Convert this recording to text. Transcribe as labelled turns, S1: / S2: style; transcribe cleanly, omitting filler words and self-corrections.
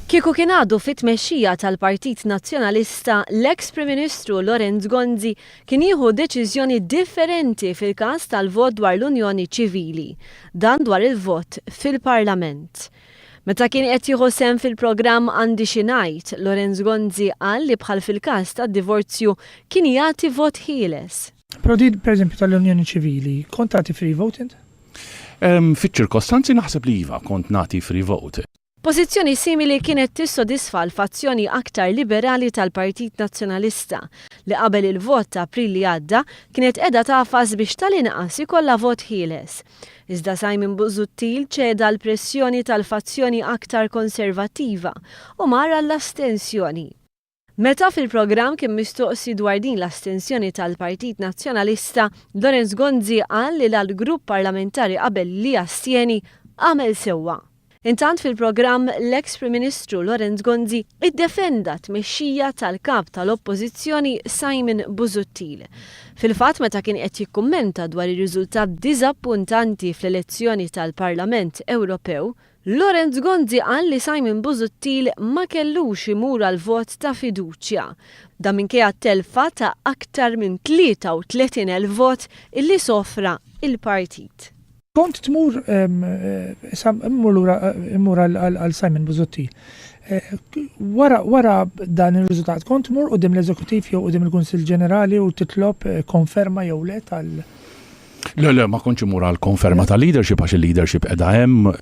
S1: Kieku kien għadu fit-tmexxija tal-Partit Nazzjonalista, l-eks Prim Ministru Lawrence Gonzi kien jieħu deċiżjoni differenti fil-każ tal-vot dwar l-Unjoni ċivili, dan dwar il-vot fil-Parlament. Meta kien qed jieħu sehem fil-programm Għandi xi ngħid, Lawrence Gonzi qal li bħal fil-każ tad-divorzju kien jagħti vot ħieles.
S2: Pereżempju tal-Unjoni ċivili, kont tagħti free vote int?
S3: Fiċ-ċirkostanzi naħseb li iva kont nagħti free vote.
S1: Pożizzjoni simili kienet tissodisfa l-fazzjoni aktar liberali tal-Partit Nazzjonalista li qabel il-vot ta' April li għadda kienet qiegħda tafas biex tal-inqas ikollha vot ħieles. Iżda Simon Busuttil ċeda l-pressjoni tal-fazzjoni aktar konservattiva u mara l-astensjoni. Meta fil-programm kien mistoqsi dwar din l-astensjoni tal-Partit Nazzjonalista, Lawrence Gonzi qal li l-grupp parlamentari qabel li astjeni għamel sewwa. Intant fil-programm l-eks Prim Ministru Lawrence Gonzi iddefenda tmexxija tal-kap tal-Oppożizzjoni Simon Busuttil. Fil-fatt meta kien qed jikkummenta dwar ir-riżultat diżappuntanti fl-elezzjoni tal-Parlament Ewropew, Lawrence Gonzi qal li Simon Busuttil ma kellux imur għal vot ta' fiduċja. Da minkejja telfa ta' aktar minn 33,000 vot illi sofra il-partit.
S2: Kont tmur immur għal Simon Busuttil. Wara dan ir-riżultat kont tmur qudiem l-Eżekuttiv jew qudiem il-Kunsill Ġenerali u titlob konferma jew le tal.
S3: Le, ma kontx imur għal konferma tal-leadership għax il-leadership qiegħda hemm